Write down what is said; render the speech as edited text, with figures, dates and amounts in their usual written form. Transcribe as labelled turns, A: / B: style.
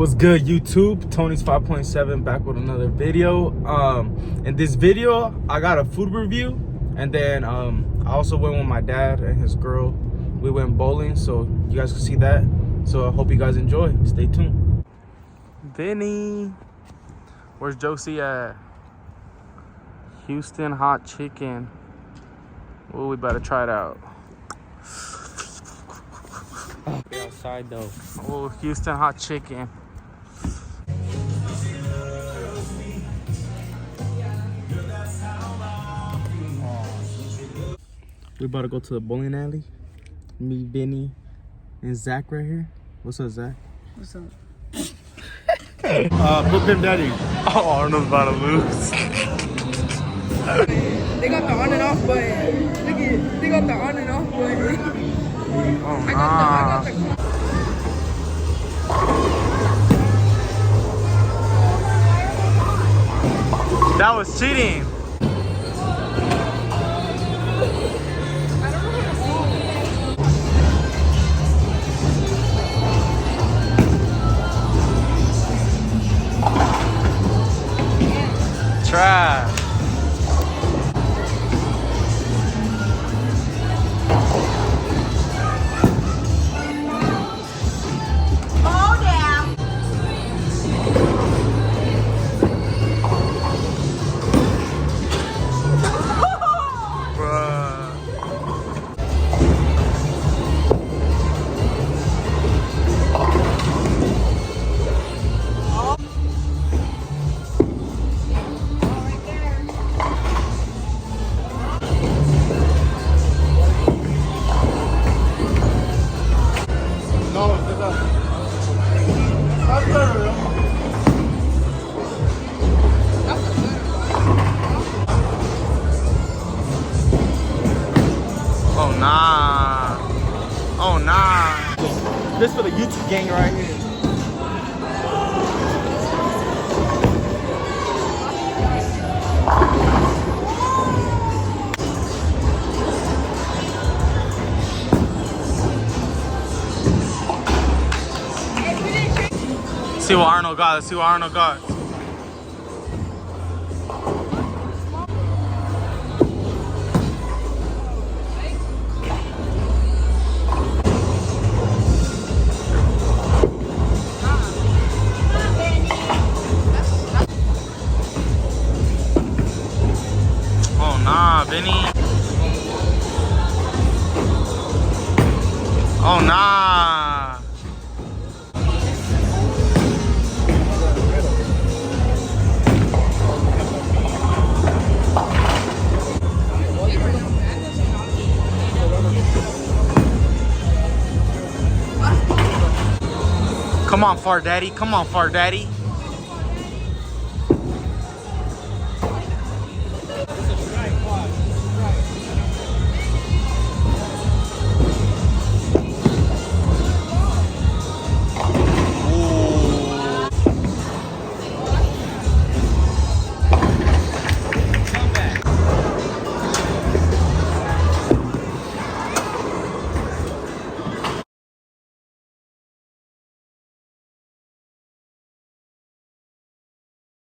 A: What's good, YouTube? Tony's 5.7 back with another video. In this video, I got a food review, and then I also went with my dad and his girl. We went bowling, so you guys can see that. So I hope you guys enjoy. Stay tuned. Vinny, where's Josie at? Houston hot chicken. Oh, we better try it out. Outside though. Oh, Houston hot chicken. We about to go to the bowling alley. Me, Vinny, and Zach right here. What's up, Zach?
B: What's up?
A: Put Pimp Daddy. Oh, Arnold's about to lose.
B: They got the on and off button. Look at, they got the on and off button.
A: Oh,
B: I got the.
A: That was cheating. Trash. Oh nah. Oh nah. This for the YouTube gang right here. See what Arnold got. Let's see what Arnold got. Oh nah, Vinny. Oh nah. Come on, Far Daddy. Come on, Far Daddy.